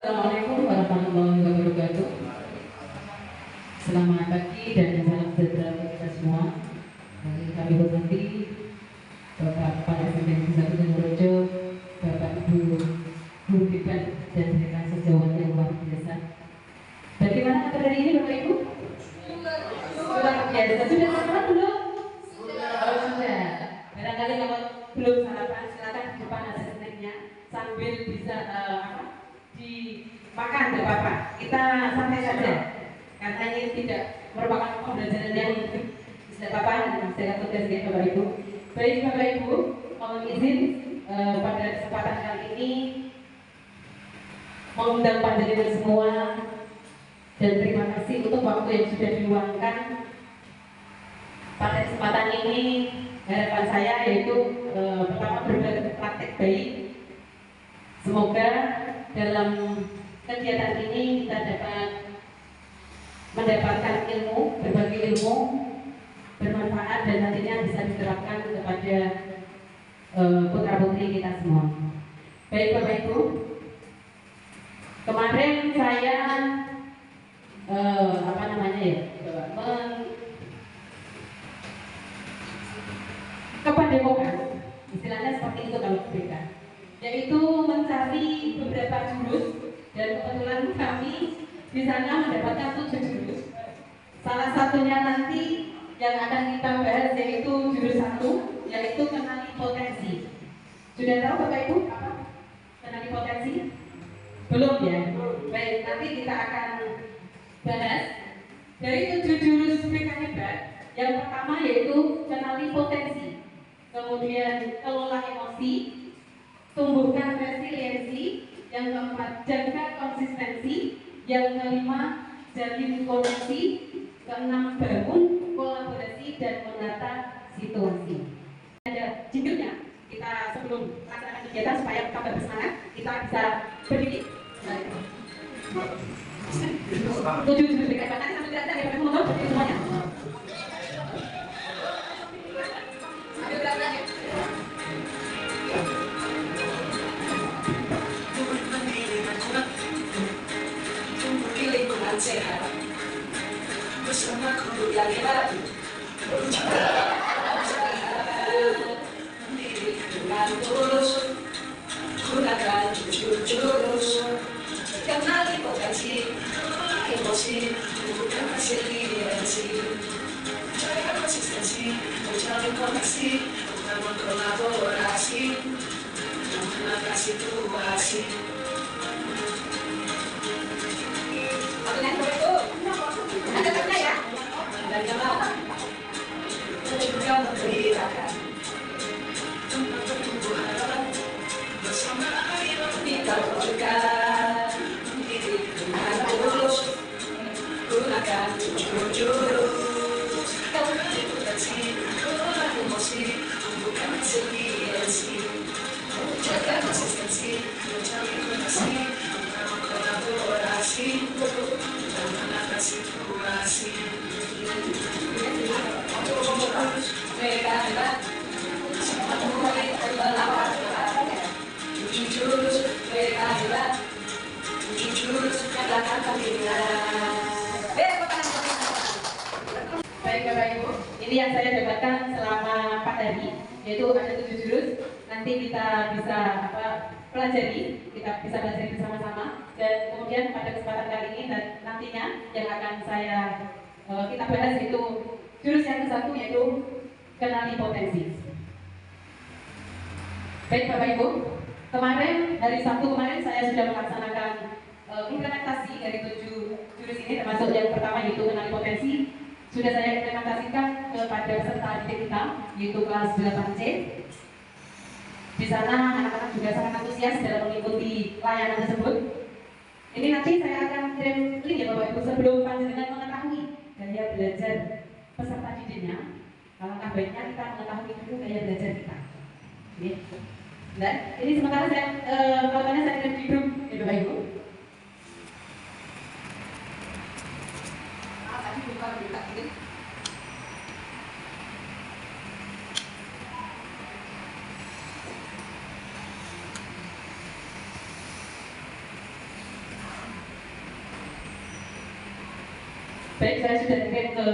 Assalamualaikum warahmatullahi wabarakatuh. Selamat pagi dan salam sejahtera untuk kita semua. Yang kami hormati Bapak Kepala SMP 1 Jemorojo, Bapak Ibu Guru Bidan dan rekan sejawat yang luar biasa. Bagaimana kabar hari ini Bapak Ibu? Luar biasa. Sudah sarapan belum? Oh, sudah. Barangkali kalau belum sarapan silakan di depan ada snacknya sambil bisa dimakan, tidak apa-apa. Kita santai saja karena ini tidak merupakan pembelajaran yang tidak apa-apa. Saya tugas ya Bapak Ibu. Baik Bapak Ibu, mohon izin pada kesempatan kali ini mengundang panjenengan semua dan terima kasih untuk waktu yang sudah diluangkan pada kesempatan ini. Harapan saya yaitu pertama berbagi praktek baik. Semoga dalam kegiatan ini kita dapat mendapatkan ilmu, berbagi ilmu bermanfaat dan nantinya bisa diterapkan kepada putra putri kita semua. Baik Bapak Ibu, kemarin saya kepadepokan, istilahnya seperti itu kalau BK, yaitu mencari beberapa jurus dan kebetulan kami di sana mendapatkan 7 jurus. Salah satunya nanti yang akan kita bahas yaitu jurus 1, yaitu kenali potensi. Sudah tahu Bapak Ibu apa kenali potensi? Belum ya? Baik, nanti kita akan bahas dari 7 jurus BK hebat. Yang pertama yaitu kenali potensi, kemudian kelola emosi, tumbuhkan resiliensi, yang keempat jaga konsistensi, yang kelima jalin koneksi, keenam bangun kolaborasi dan menata situasi. Ada jinglenya, kita sebelum melaksanakan kegiatan supaya tambah bersemangat, kita bisa berdiri. 7 jurus BK hebat, nanti sambil kita hebat menonton berdiri semuanya. Sehat bersama guru yang hebat dengan tulus gunakan 7 jurus kenali potensi emosi bukan resiliensi jaga konsistensi menjalin koneksi membangun kolaborasi menata situasi. Ada tanda ya? Dan jalan juga memberitakan tempat pertumbuhan bersama ayo kita wujudkan diri dengan tulus gunakan 7 jurus kenali potensi kelola emosi bukan resiliensi jaga konsistensi menjalin koneksi membangun kolaborasi dan menata situasi. Mereka hebat mulai berlawan 7 jurus mereka hebat 7 jurus katakan pembinaan. Baik Bapak Ibu, ini yang saya dapatkan selama 4 hari, yaitu ada 7 jurus. Nanti kita bisa pelajari, kita bisa pelajari bersama-sama. Dan kemudian pada kesempatan kali ini dan nantinya yang akan kita bahas itu jurus yang ke-1 yaitu kenali potensi. Baik Bapak Ibu, kemarin hari Sabtu kemarin saya sudah melaksanakan implementasi dari 7 jurus ini, termasuk yang pertama yaitu kenali potensi. Sudah saya implementasikan kepada peserta didik kita, yaitu kelas 8C. Di sana anak-anak juga sangat antusias dalam mengikuti layanan tersebut. Ini nanti saya akan kirim link ya Bapak Ibu sebelum panjenengan mengetahui gaya belajar peserta didiknya. Alangkah baiknya kita mengetahui dulu gaya belajar kita. Dan ini sementara saya kirim di grup ya Bapak Ibu. Tadi buka berita ini. Baik, saya sudah kirim ke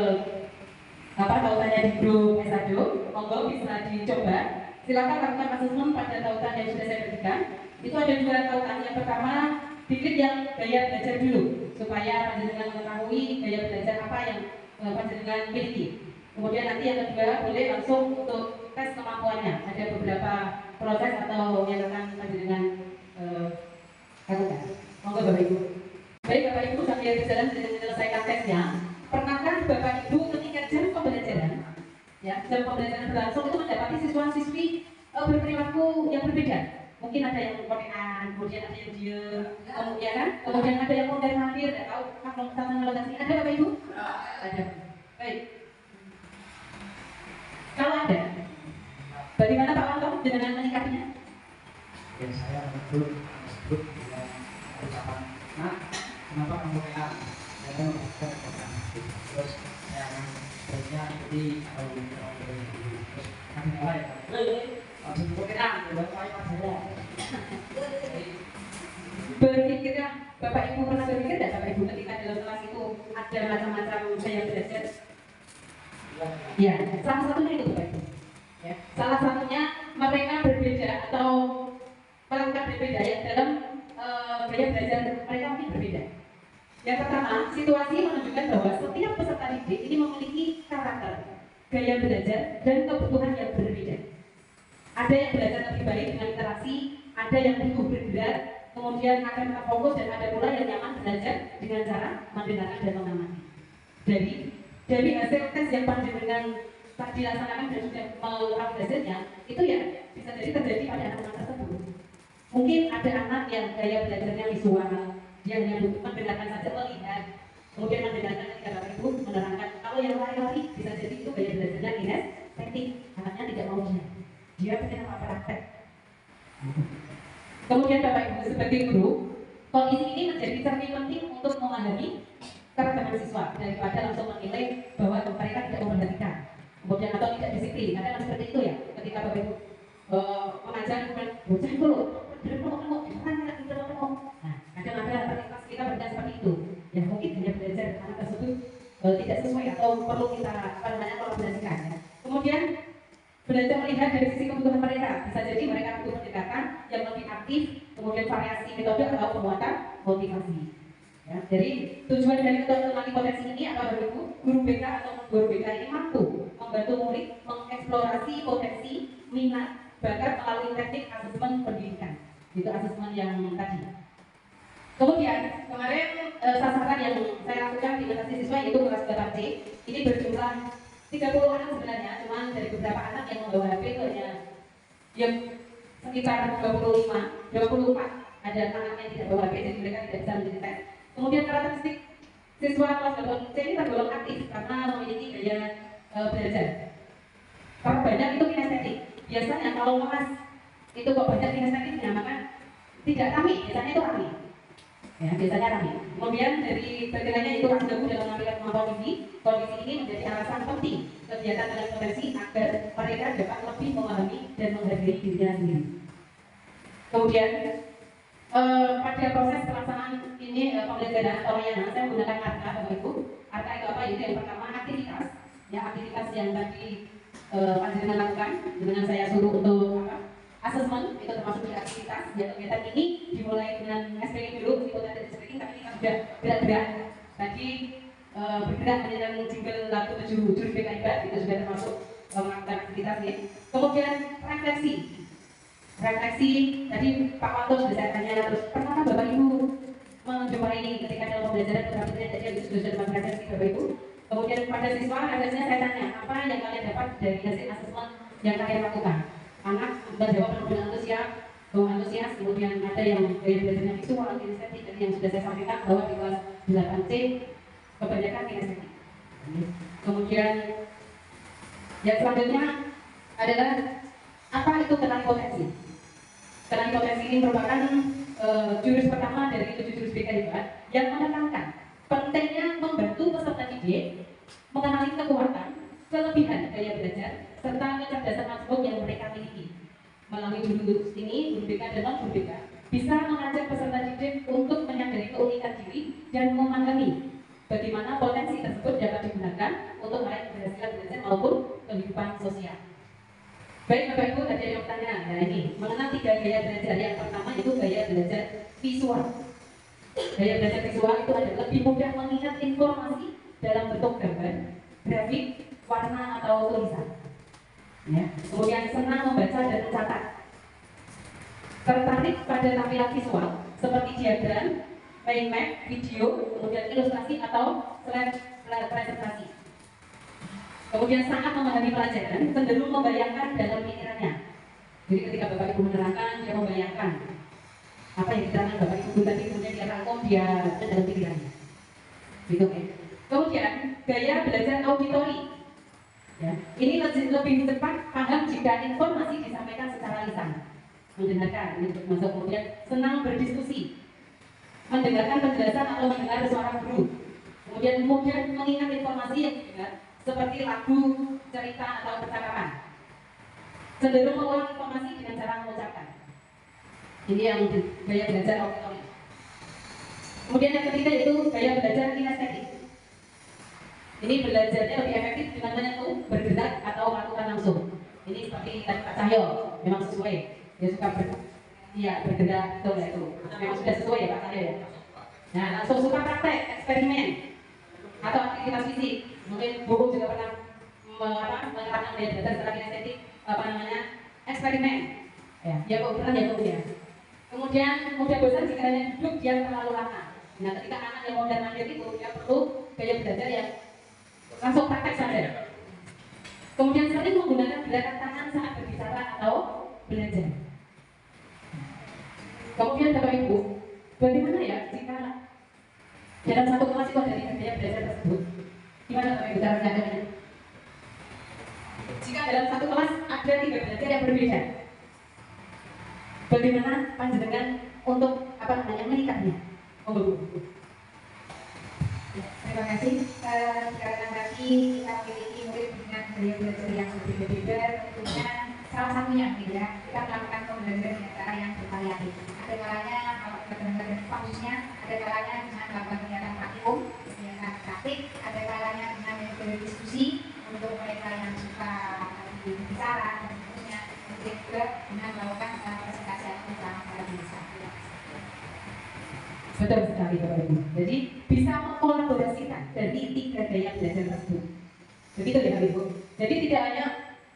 tautannya di grup Esado, monggo bisa dicoba. Silakan lakukan asesmen pada tautan yang sudah saya berikan. Itu ada dua tautan. Yang pertama, dikit yang gaya belajar dulu, supaya panjenengan mengetahui gaya belajar apa yang panjenengan miliki. Kemudian nanti yang kedua, boleh langsung untuk tes kemampuannya. Ada beberapa proses atau yang akan panjenengan lakukan. Monggo Bapak Ibu. Baik Bapak Ibu, sambil berjalan menyelesaikan tesnya, pernahkah Bapak Ibu ketika jam pembelajaran, ya jam pembelajaran berlangsung itu mendapati siswa-siswi berperilaku yang berbeda? Mungkin ada yang kotekan, kemudian ada yang diam, kemudian ada yang mondar mandir, tidak tahu sama lokasi. Ada Bapak Ibu? Ada. Baik. Kalau ada, bagaimana Pak Wanto dengan menyikapinya? Ya saya menyebut dengan ucapan, nah kenapa kamu kayak saya melakukan program itu, terus saya akan terusnya ikuti kalau terus kami mulai langsung bergerak buat saya. Berpikirkah Bapak Ibu pernah berpikir tidak Bapak Ibu ketika dalam kelas itu ada macam-macam gaya belajar? Ya, salah satunya itu Bapak Ibu. Ya, salah satunya mereka berbeda atau melakukan berbeda ya dalam gaya belajar mereka mungkin berbeda. Yang pertama, situasi menunjukkan bahwa setiap peserta didik ini memiliki karakter, gaya belajar, dan kebutuhan yang berbeda. Ada yang belajar lebih baik dengan interaksi, ada yang butuh bergerak, kemudian akan terfokus, dan ada pula yang nyaman belajar dengan cara mendengarkan dan mengamati. Dari hasil tes yang panjenengan tadi dilaksanakan dan sudah melakukan hasilnya, itu ya bisa jadi terjadi pada anak-anak tersebut. Mungkin ada anak yang gaya belajarnya visual, yang butuh mendengarkan saja, melihat, kemudian mendengarkan ketika Bapak Ibu menerangkan. Kalau yang lari-lari bisa jadi itu gaya belajarnya kinestetik, anaknya tidak mau dia pengen apa praktek. Kemudian Bapak Ibu sebagai guru, kondisi ini menjadi cermin penting untuk memahami keragaman siswa daripada langsung menilai bahwa mereka tidak memperhatikan, kemudian atau tidak disiplin. Kadang seperti itu ya, ketika Bapak Ibu mengajar bocah itu loh, nah kadang ada kita berbicara seperti itu. Ya mungkin hanya belajar anak tersebut tidak sesuai atau perlu kita kolaborasikan. Ya. Kemudian belajar melihat dari sisi kebutuhan mereka, bisa jadi mereka butuh pendekatan yang lebih aktif, kemudian variasi metode atau penguatan motivasi. Ya, jadi tujuan dari mengenali potensi ini apa Bapak Ibu? Guru BK atau guru BK ini mampu membantu murid mengeksplorasi potensi, minat, bakat melalui teknik asesmen pendidikan. Itu asesmen yang tadi. Kemudian kemarin sasaran yang saya lakukan di kelas siswa yaitu kelas 8C ini berjumlah 30 anak sebenarnya, cuman dari beberapa anak yang membawa HP itu hanya yang sekitar 24 ada anak yang tidak bawa HP, jadi mereka tidak bisa menjadi tes. Kemudian karakteristik siswa kelas 8C ini tergolong aktif karena memiliki gaya belajar. Kalau banyak itu kinestetik. Biasanya kalau kelas itu kok banyak kinestetik dinamakan tidak kami, biasanya itu kami. Ya, biasanya kami. Kemudian dari perkiranya itu masih bagus dalam mengambil kemampuan tinggi. Kondisi ini menjadi alasan penting kegiatan dengan potensi agar mereka dapat lebih memahami dan menghargai dirinya sendiri. Kemudian pada proses pelaksanaan ini pembelajaran atau layanan saya menggunakan ARKA Bapak Ibu. ARKA itu apa? Itu yang pertama aktivitas, ya aktivitas yang tadi panjenengan lakukan dengan saya suruh untuk asesmen, itu termasuk di aktivitas. Ya kegiatan ini dimulai dengan SPG dulu, meskipun ada SPG tapi kita sudah gerak-gerak. Tadi bergerak menyanyikan jingle lagu 7 jurus BK Ibat, itu sudah termasuk melakukan aktivitas ya. Kemudian refleksi tadi Pak Wanto sudah saya tanya, terus pernahkah Bapak Ibu menjumpai ini ketika dalam pembelajaran berarti jadi itu sudah dalam refleksi Bapak Ibu. Kemudian pada siswa refleksinya saya tanya apa yang kalian dapat dari hasil asesmen yang kalian lakukan. Anak menjawab dengan antusias, kemudian ada yang gaya belajarnya visual, kinestetik, dan yang sudah saya sampaikan bahwa di kelas 8C kebanyakan kinestetik. Kemudian yang selanjutnya adalah apa itu kenali potensi. Kenali potensi ini merupakan jurus pertama dari 7 jurus BK yang menekankan pentingnya membantu peserta didik mengenali kekuatan, kelebihan gaya belajar, serta kecerdasan masuk yang mereka miliki. Melalui jurus ini, guru BK dan non-guru BK bisa mengajak peserta didik untuk menyadari keunikan diri dan memahami bagaimana potensi tersebut dapat digunakan untuk meraih keberhasilan belajar maupun kehidupan sosial. Baik Bapak Ibu, tadi ada pertanyaan. Nah ini, mengenal 3 gaya belajar. Yang pertama itu gaya belajar visual. Gaya belajar visual itu adalah lebih mudah mengingat informasi dalam bentuk gambar, grafik, warna atau tulisan. Ya. Kemudian senang membaca dan mencatat. Tertarik pada tampilan visual seperti diagram, mind map, video, kemudian ilustrasi atau slide presentasi. Kemudian sangat memahami pelajaran, cenderung membayangkan dalam pikirannya. Jadi ketika Bapak Ibu menerangkan, dia membayangkan apa yang diterangkan Bapak Ibu tadi, kemudian dia rangkum, dia dalam pikirannya. Gitu ya. Kemudian gaya belajar auditori. Ya, ini lebih cepat paham jika informasi disampaikan secara lisan. Mendengarkan, masuk kemudian senang berdiskusi, mendengarkan penjelasan atau mendengar suara guru. Kemudian mudah mengingat informasi yang didengar seperti lagu, cerita, atau percakapan. Cenderung mengulang informasi dengan cara mengucapkan. Ini yang gaya belajar auditori. Kemudian yang ketiga itu gaya belajar kinestetik. Ini belajarnya lebih efektif dengan menyentuh, bergerak, atau melakukan langsung. Ini seperti tadi Pak Cahyo, memang sesuai. Dia suka bergerak, itu. Memang sudah sesuai ya Pak Cahyo ya. Nah, langsung suka praktek, eksperimen, atau aktivitas fisik. Mungkin buku juga pernah menerapkan gaya belajar secara kinestetik, eksperimen. Ya Bu, pernah ya Bu ya. Kemudian mudah bosan jika hanya duduk diam terlalu lama. Nah, ketika anak yang mau dan mandiri itu dia perlu gaya belajar yang langsung praktek saja. Kemudian sering menggunakan gerakan tangan saat berbicara atau belajar. Kemudian Bapak Ibu, bagaimana ya jika dalam satu kelas itu ada 3 gaya belajar tersebut? Gimana Bapak Ibu cara menjaganya? Jika dalam satu kelas ada 3 belajar yang berbeda, bagaimana panjenengan untuk menikahnya? Terima kasih. Karena tadi kita memiliki murid dengan gaya belajar yang berbeda-beda, tentunya salah satunya ya, kita melakukan pembelajaran dengan cara yang bervariatif. Ada kalanya kalau kita belajar fokusnya, ada kalanya dengan melakukan kegiatan praktikum, kegiatan praktik, ada kalanya dengan metode diskusi untuk mereka yang suka bicara, dan tentunya mungkin juga dengan melakukan presentasi atau secara bisa. Betul sekali Bapak Ibu. Jadi bisa mengkolaborasikan dari 3 gaya belajar tersebut. Begitu ya Bapak Ibu. Jadi tidak hanya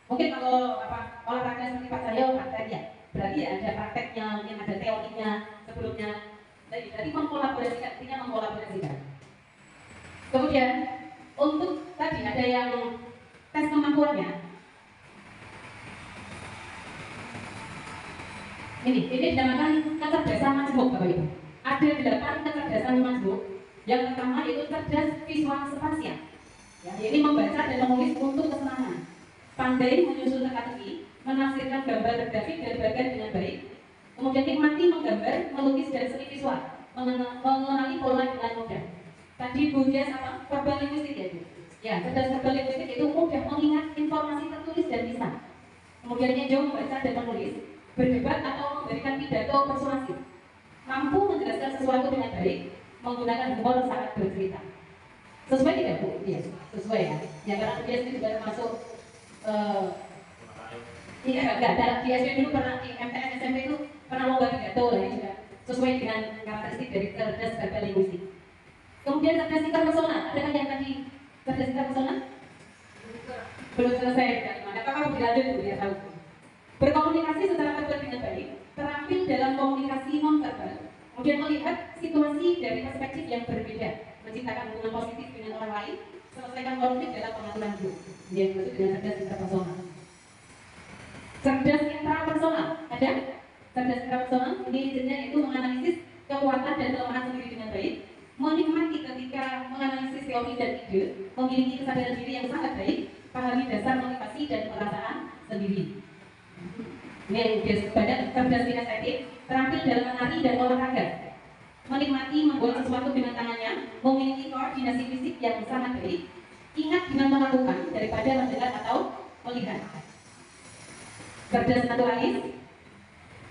mungkin kalau olahraga seperti Pak Cahyo praktek ya, berarti ya ada prakteknya, mungkin ada teorinya sebelumnya. Jadi mengkolaborasikan, artinya mengkolaborasikan. Kemudian untuk tadi ada yang tes kemampuannya. Ini dinamakan kecerdasan majemuk Bapak Ibu. Ada 8 kecerdasan majemuk. Yang pertama itu cerdas visual spasial. Ya, ini membaca dan menulis untuk kesenangan. Pandai menyusun teka-teki, menafsirkan gambar grafik dan bagan dengan baik. Kemudian nikmati menggambar, melukis dan seni visual, mengenali pola dengan mudah. Tadi Bu Dias verbal linguistik ya Bu. Ya, cerdas verbal linguistik itu mudah mengingat informasi tertulis dan lisan. Kemudian jauh membaca dan menulis, berdebat atau memberikan pidato persuasif. Mampu menjelaskan sesuatu dengan baik, menggunakan humor saat bercerita. Sesuai tidak Bu? Iya, sesuai ya. Ya karena dia sendiri juga termasuk dalam di SD dulu pernah di MTN SMP itu pernah lomba pidato lah ya juga sesuai dengan karakteristik dari cerdas verbal linguistik. Kemudian cerdas interpersonal, adakah yang tadi cerdas interpersonal? Belum selesai gimana? Kakak mau dilanjut Bu ya tahu. Berkomunikasi secara verbal dengan baik, terampil dalam komunikasi non-verbal, kemudian melihat situasi dari perspektif yang berbeda, menciptakan hubungan positif dengan orang lain, selesaikan konflik dalam pengaturan grup. Dia disebut dengan cerdas interpersonal. Cerdas intrapersonal, ada? Cerdas intrapersonal, ini jenisnya itu menganalisis kekuatan dan kelemahan sendiri dengan baik, menikmati ketika menganalisis teori dan ide, memiliki kesadaran diri yang sangat baik, pahami dasar motivasi dan perasaan sendiri. Ini yang banyak cerdas kinestetik, terampil dalam menari dan olahraga, menikmati membuat sesuatu dengan tangannya, memiliki koordinasi fisik yang sangat baik, ingat dengan melakukan daripada mendengar atau melihat. Cerdas naturalis,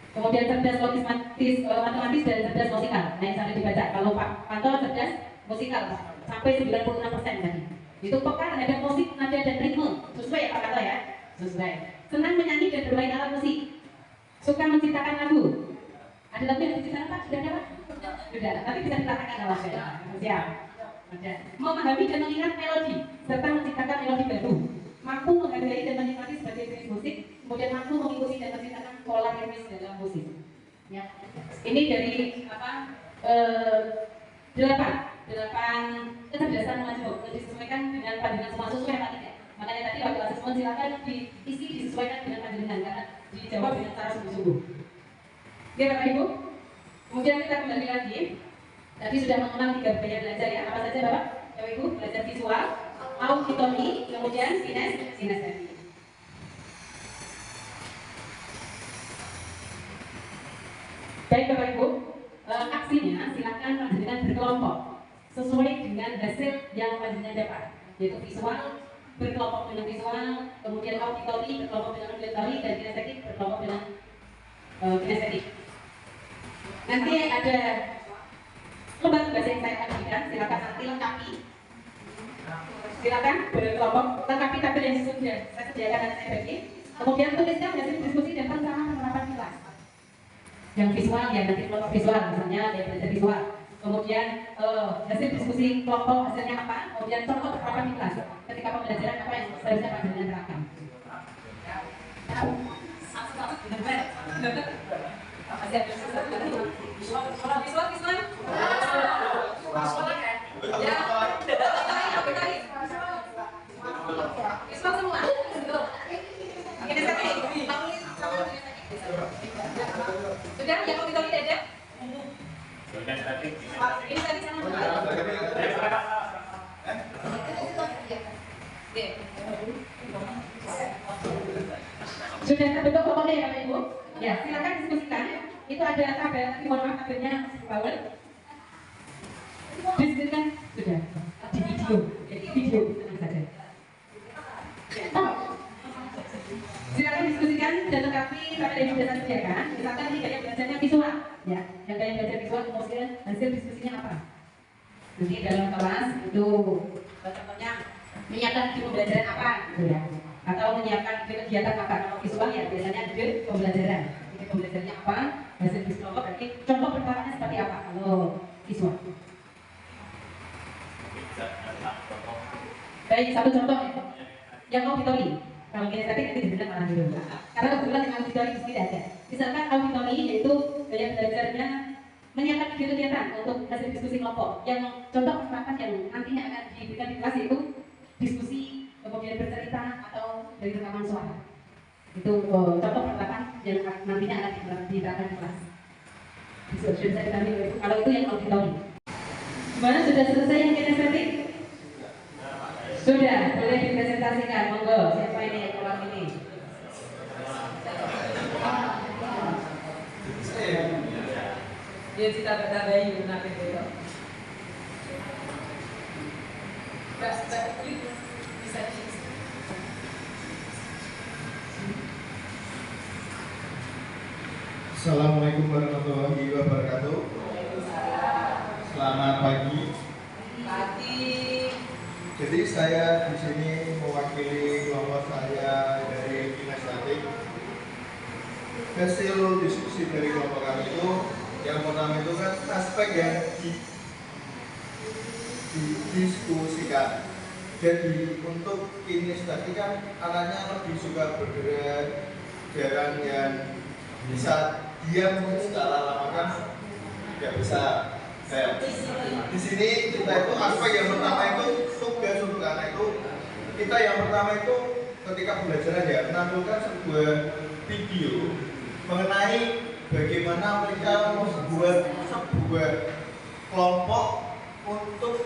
Kemudian cerdas logis matematis dan cerdas musikal. Nah, yang sampai dibaca. Kalau Pak Panto cerdas musikal sampai 96% tadi. Itu peka terhadap musik, nada dan ritme. Sesuai ya Pak Panto ya? Sesuai. Senang menyanyi dan bermain alat musik. Suka menciptakan lagu. Ada lagu yang diciptakan Pak? Sudah ada Pak? Sudah. Tapi bisa dikatakan kalau sudah. Siap. Ada. Memahami dan mengingat melodi serta menciptakan melodi baru. Mampu menghargai dan menikmati sebagai jenis musik, kemudian mampu mengikuti dan menciptakan pola ritmis dalam musik. Ya. Ini dari apa? Delapan kecerdasan majemuk disesuaikan dengan pandangan semua sesuai apa tidak. Makanya tadi waktu asesmen silakan diisi disesuaikan dengan pandangan karena dijawab dengan cara sungguh-sungguh. Oke Bapak Ibu. Kemudian kita kembali lagi. Tadi sudah mengenal 3 gaya belajar ya. Apa saja Bapak? Bapak Ibu belajar visual, auditory, kemudian sinestesi. Baik Bapak Ibu, aksinya silakan panjenengan berkelompok sesuai dengan hasil yang panjenengan dapat, yaitu visual berkelompok dengan visual, kemudian auditory berkelompok dengan auditory, dan kinestetik berkelompok dengan kinestetik. Nanti ada lembar tugas yang saya akan berikan, silakan nanti lengkapi. Silakan berkelompok lengkapi tabel yang sudah saya sediakan dan saya bagi. Kemudian tuliskan hasil diskusi dan rencana penerapan kelas. Yang visual ya nanti kelompok visual misalnya dia belajar visual. Kemudian hasil diskusi kelompok hasilnya apa? Kemudian contoh penerapan di kelas. Ketika pembelajaran apa yang seharusnya panjenengan terapkan. Sudah, yang mau tidak ada? Ini tadi sama. Sudah terbentuk kelompoknya ya Bapak Ibu? Ya, silakan diskusikan. Itu ada tabel, nanti mohon maaf tabelnya power. Diskusikan sudah di video, jadi video tenang saja. Silakan diskusikan dan lengkapi tabel yang sudah saya sediakan. Misalkan ini gaya belajarnya visual, ya. Yang gaya belajar visual kemudian hasil diskusinya apa? Nanti dalam kelas itu contohnya menyiapkan ide pembelajaran apa, gitu ya. Atau menyiapkan kegiatan apa? Kalau visual ya biasanya ide pembelajaran. Ide pembelajarannya apa? Hasil diskusi kelompok berarti contoh perkaranya seperti apa kalau visual. Baik, satu contoh ya. Yang auditory. Kalau kinestetik nanti dibilang malah dulu. Karena kebetulan yang auditory di sini ada. Misalkan auditory yaitu gaya belajarnya menyiapkan ide kegiatan untuk hasil diskusi kelompok. Yang contoh penerapan yang nantinya akan diberikan di kelas itu diskusi, kemudian bercerita atau dari rekaman suara. Itu contoh penerapan yang nantinya akan diterapkan di kelas. Sudah bisa kita ambil. Kalau itu yang auditory. Gimana, sudah selesai yang kinestetik? Sudah, boleh dipresentasikan, monggo. Siapa ini yang keluar ini? Dia cita-cita bayi nanti itu. Bisa. Assalamualaikum warahmatullahi wabarakatuh. Selamat pagi. Jadi saya di sini mewakili kelompok saya dari kinestetik. Hasil diskusi dari kelompok kami itu yang pertama itu kan aspek yang didiskusikan. Jadi untuk kinestetik kan anaknya lebih suka bergerak, jarang yang bisa diam secara lama kan nggak bisa. Di sini kita itu aspek yang pertama itu tugas untuk anak itu kita yang pertama itu ketika pembelajaran ya menampilkan sebuah video mengenai bagaimana mereka membuat sebuah kelompok untuk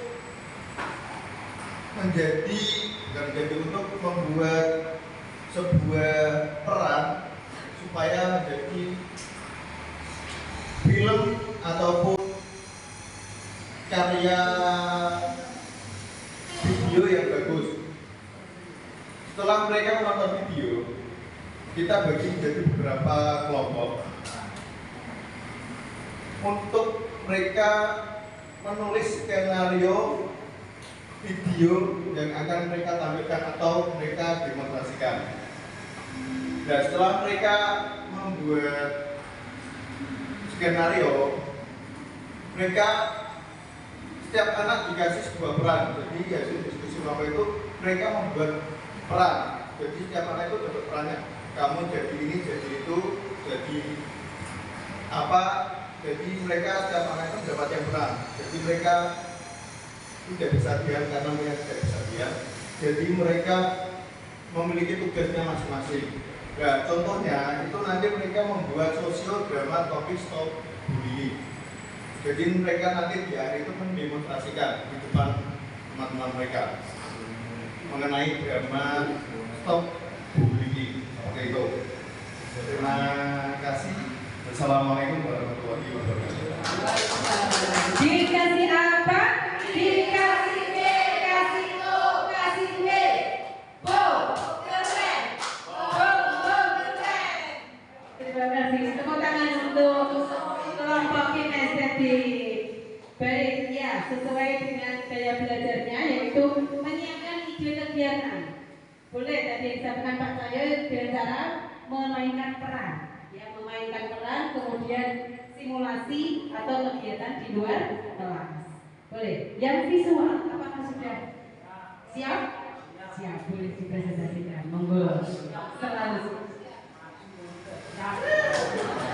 untuk membuat sebuah peran supaya menjadi film ataupun karya video yang bagus. Setelah mereka menonton video, kita bagi menjadi beberapa kelompok. untuk mereka menulis skenario video yang akan mereka tampilkan atau mereka demonstrasikan. Dan setelah mereka membuat skenario, mereka setiap anak dikasih sebuah peran. Jadi hasil diskusi kelompok itu mereka membuat peran. Jadi setiap anak itu dapat perannya. Kamu jadi ini, jadi itu, jadi apa? Jadi mereka setiap anak itu mendapat yang peran. Jadi mereka tidak bisa diam karena mereka tidak bisa diam. Jadi mereka memiliki tugasnya masing-masing. Nah, contohnya itu nanti mereka membuat sosio drama topik stop bullying. Jadi mereka nanti di hari itu mendemonstrasikan di depan teman-teman mereka mengenai drama stop bullying. Oke itu. Terima kasih. Assalamualaikum warahmatullahi wabarakatuh. Dikasih apa? Dikasih B, kasih O, kasih W. Bo, keren. Bo, keren. Terima kasih. Tepuk tangan untuk kelompok kinestetik. Baik, ya, sesuai dengan gaya belajarnya yaitu menyiapkan ide kegiatan. Boleh tadi disampaikan Pak Cahyo dengan cara memainkan peran. Ya, memainkan peran, kemudian simulasi atau kegiatan di luar kelas. Boleh. Yang visual, apakah sudah siap? Siap, boleh dipresentasikan. Monggo. Selalu.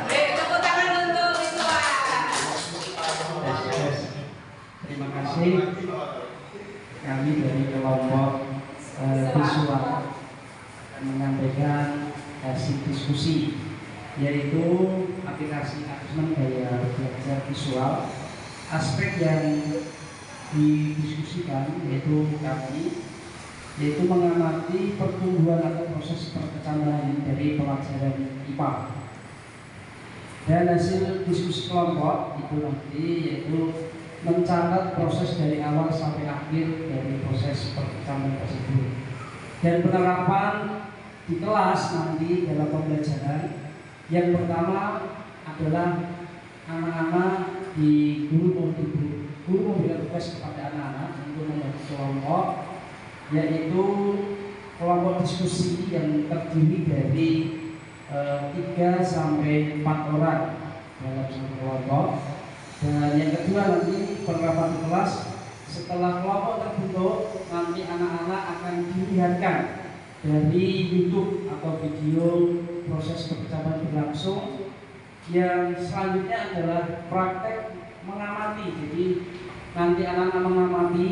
Tepuk tangan untuk visual. Terima kasih. Kami dari kelompok visual akan menyampaikan hasil diskusi, yaitu aplikasi asesmen gaya belajar visual. Aspek yang didiskusikan yaitu mengamati pertumbuhan atau proses perkembangan dari pelajaran IPA. Dan hasil diskusi kelompok itu nanti yaitu mencatat proses dari awal sampai akhir dari proses perkembangan tersebut. Dan penerapan di kelas nanti dalam pembelajaran yang pertama adalah anak-anak di guru memberikan tugas kepada anak-anak untuk membentuk kelompok, yaitu kelompok diskusi yang terdiri dari 3 sampai 4 orang dalam satu kelompok. Dan yang kedua nanti penerapan di kelas, setelah kelompok terbentuk nanti anak-anak akan dilihatkan dari YouTube atau video proses percakapan berlangsung. Yang selanjutnya adalah praktek mengamati. Jadi nanti anak-anak mengamati,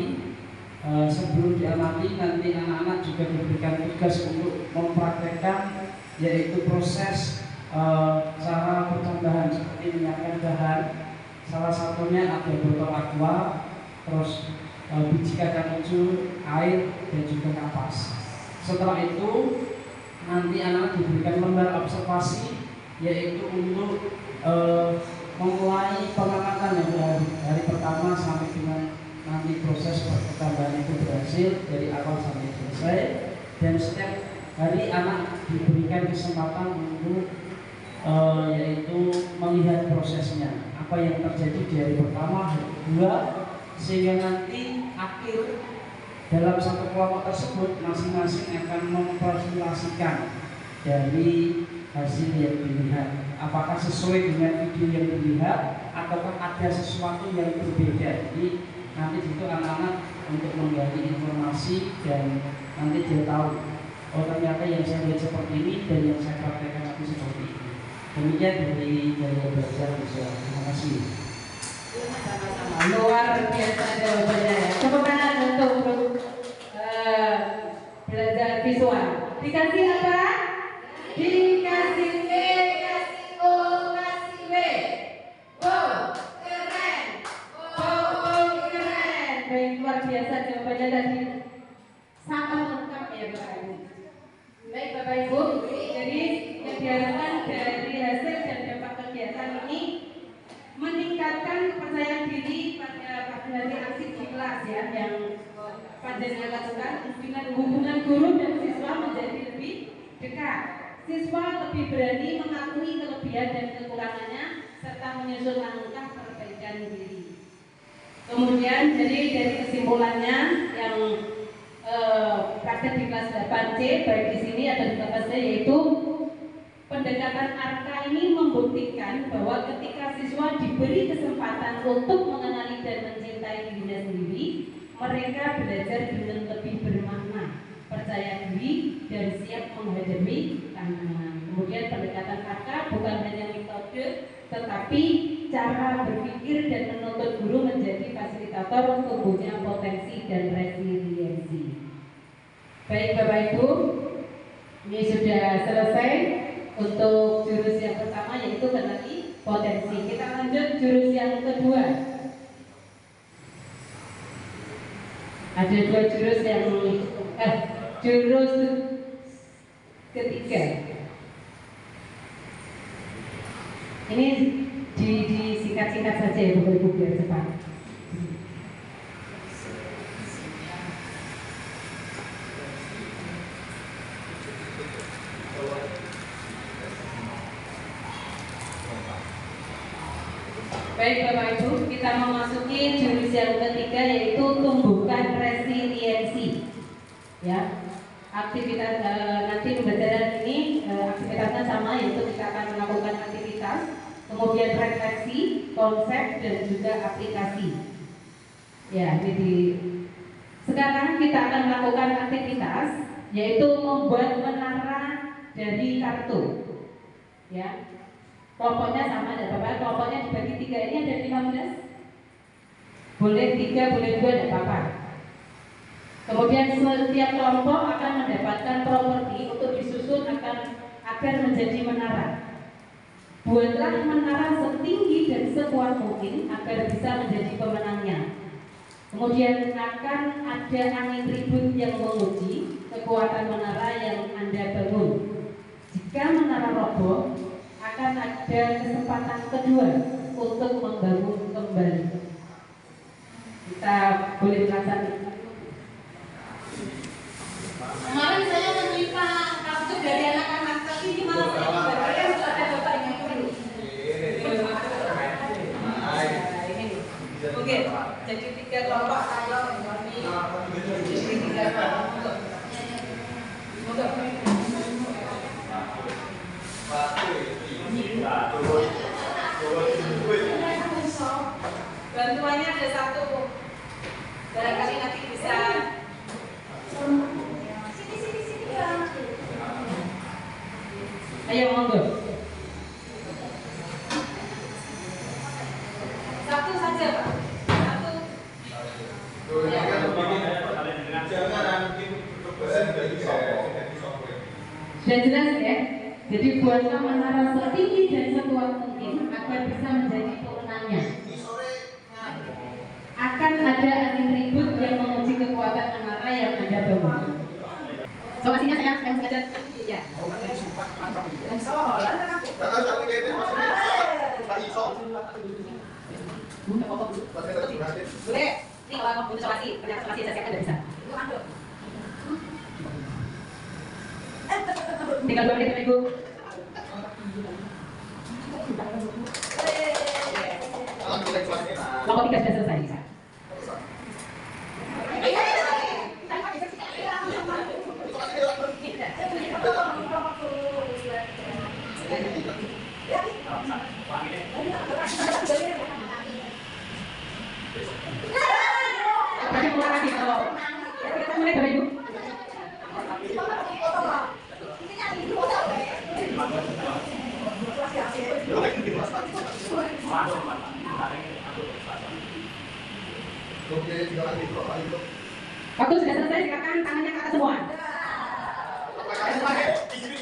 sebelum diamati nanti anak-anak juga diberikan tugas untuk mempraktekkan, yaitu proses cara percambahan seperti menyiapkan bahan. Salah satunya ada botol aqua, terus biji kacang hijau, air, dan juga kapas. Setelah itu nanti anak diberikan lembar observasi, yaitu untuk memulai pengamatan yang dari pertama sampai dengan nanti proses pertambahan itu berhasil dari awal sampai selesai. Dan setiap hari anak diberikan kesempatan untuk yaitu melihat prosesnya, apa yang terjadi di hari pertama, hari kedua, sehingga nanti akhir dalam satu kelompok tersebut masing-masing akan mempresentasikan dari hasil yang dilihat, apakah sesuai dengan video yang dilihat ataukah ada sesuatu yang berbeda. Jadi nanti itu anak-anak untuk menggali informasi dan nanti dia tahu, oh ternyata yang saya lihat seperti ini dan yang saya praktekkan nanti seperti ini. Demikian dari gaya belajar visual. Terima kasih. Sama-sama. Luar biasa jawabannya ya. Tepuk tangan untuk belajar visual. Dikasih apa? Dikasih B, kasih O, kasih W. Wow, keren. Wow, keren. Baik, luar biasa jawabannya tadi. Sangat lengkap ya Bapak Ibu. Baik Bapak Ibu, jadi yang diharapkan dari hasil dan dampak kegiatan ini meningkatkan kepercayaan diri pada hari aktif di kelas ya, yang panjenengan lakukan dengan hubungan guru dan siswa menjadi lebih dekat. Siswa lebih berani mengakui kelebihan dan kekurangannya serta menyusun langkah perbaikan diri. Kemudian jadi dari kesimpulannya yang praktek di kelas 8C baik di sini atau di kelas C, yaitu pendekatan ARKA ini membuktikan bahwa ketika siswa diberi kesempatan untuk mengenali dan mencintai dirinya sendiri, mereka belajar dengan lebih bermakna, percaya diri, dan siap menghadapi tantangan. Kemudian pendekatan ARKA bukan hanya metode, tetapi cara berpikir dan menuntut guru menjadi fasilitator tumbuhnya potensi dan resiliensi. Baik Bapak Ibu, ini sudah selesai untuk jurus yang pertama, yaitu kenali potensi. Kita lanjut jurus yang kedua. Ada dua jurus yang jurus ketiga. Ini disingkat-singkat saja ya Bapak Ibu biar cepat. Baik Bapak Ibu, kita memasuki jurus yang ketiga, yaitu tumbuhkan resiliensi. Ya, aktivitas nanti pembelajaran ini aktivitasnya sama, yaitu kita akan melakukan aktivitas, kemudian refleksi, konsep, dan juga aplikasi. Ya, jadi sekarang kita akan melakukan aktivitas, yaitu membuat menara dari kartu. Ya. Kelompoknya sama dan Bapak, kelompoknya dibagi 3, ini ada 15. Boleh 3, boleh 2, tidak apa-apa. Kemudian setiap kelompok akan mendapatkan properti untuk disusun agar menjadi menara. Buatlah menara setinggi dan sekuat mungkin agar bisa menjadi pemenangnya. Kemudian akan ada angin ribut yang menguji kekuatan menara yang Anda bangun. Jika menara roboh, akan ada kesempatan kedua untuk membangun kembali. Kita boleh merasakan. Kemarin saya menyimpan kartu dari anak-anak, tapi di mana saya dibagikan sudah ada bapak yang dulu. Oke, jadi 3 kelompok saya jadi 3 kelompok. Bantuannya ada 1. Barangkali nanti bisa. Sini ya. Ayo monggo. 1 saja Pak. 1. Sudah jelas ya. Jadi buatlah menara setinggi dan sekuat mungkin agar bisa menjadi pemenangnya. Akan ada angin ribut yang menguji kekuatan menara yang Anda bangun. Somasinya saya sengaja. Ya. Boleh. Ini kalau mau butuh somasi, ternyata somasi saya siapkan, tidak bisa. Tinggal 2 menit Ibu. Kelompok 3 sudah selesai bisa. Pakai pulang lagi kalau. Kita mulai Bapak Ibu. Waktu sudah selesai, silakan tangannya ke atas semua.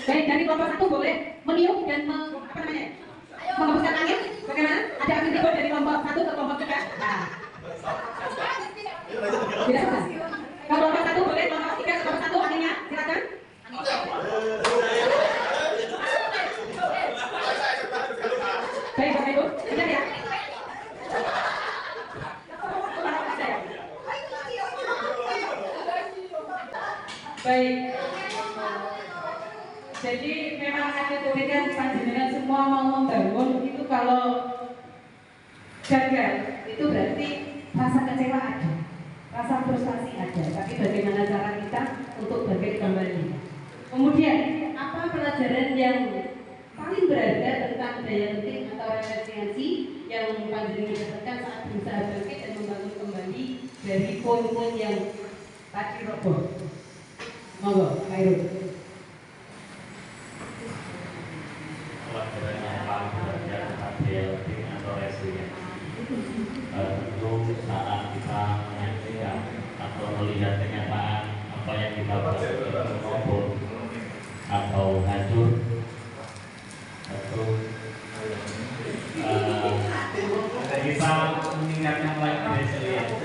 Baik, dari kelompok 1 boleh meniup dan menghembuskan angin. Bagaimana? Ada angin ribut dari kelompok 1 ke kelompok 3. Nah. Tidak susah. Kelompok 1 boleh, kelompok 3 ke kelompok 1 anginnya, silakan. Baik, Bapak Ibu, benar ya? Baik. Jadi memang ada ketika panjenengan semua mau membangun itu kalau gagal itu berarti rasa kecewa ada, rasa frustasi ada, tapi bagaimana cara kita untuk bangkit kembali. Kemudian apa pelajaran yang paling berharga tentang daya lenting atau resiliensi yang panjenengan dapatkan saat berusaha bangkit dan membangun kembali dari poin-poin yang tadi roboh? Monggo, Pak Irul. Pelajaran yang paling berharga tentang daya lenting atau resiliensi tentu saat kita menyaksikan atau melihat kenyataan apa yang kita buat roboh atau hancur, tentu kita meningkatkan lagi resiliensi,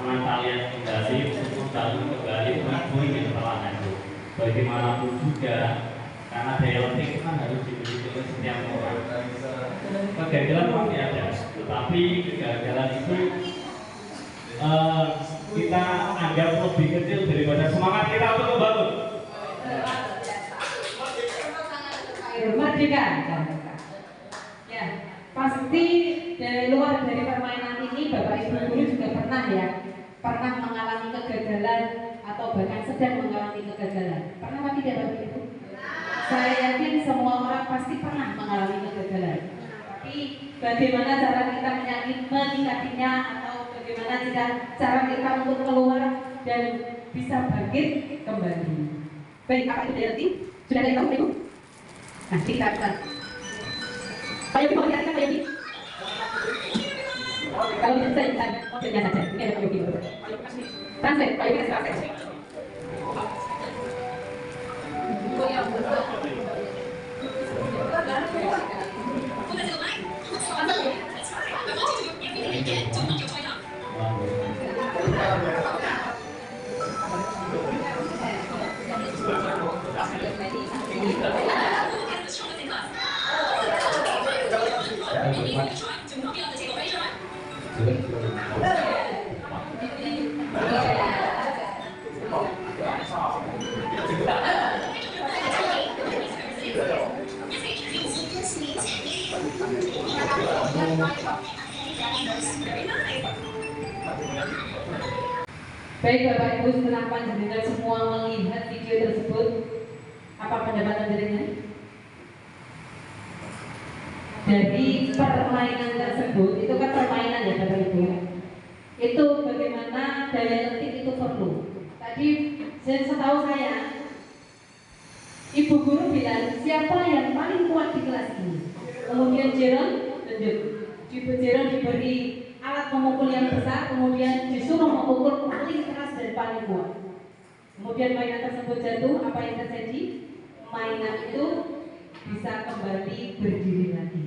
pengetahuan kembali untuk bangun kembali puing-puing yang telah hancur. Bagaimanapun juga, karena daya lenting itu kan harus dimiliki oleh setiap orang. Kegagalan pasti ada, tetapi kegagalan itu kita anggap lebih kecil daripada semangat kita untuk membangun. Merdeka. Ya, pasti dari luar dari permainan ini Bapak Ibu guru juga pernah mengalami kegagalan atau bahkan sedang mengalami kegagalan. Pernah apa tidak Bapak Ibu? Saya yakin semua orang pasti pernah mengalami kegagalan. Tapi bagaimana cara kita menyikapinya atau bagaimana cara kita untuk keluar dan bisa bangkit kembali. Baik, apa itu nanti? Sudah ada yang tahu Ibu? Nah, kita akan Pak Yogi mau dikatakan Pak Yogi? Kalau bisa saya modelnya saja. Ini ada Pak Yogi. Translate, Pak Yogi kasih translate. Baik Bapak Ibu, setelah panjenengan semua melihat video tersebut, apa pendapat panjenengan? Dari permainan tersebut, itu kan permainan ya Bapak Ibu. Itu bagaimana daya lenting itu perlu. Tadi setahu saya, Ibu guru bilang siapa yang paling kuat di kelas ini. Kemudian Jerome lanjut. Jerome diberi alat memukul yang besar, kemudian disuruh memukul paling keras dan paling kuat. Kemudian mainan tersebut jatuh, apa yang terjadi? Mainan itu bisa kembali berdiri lagi.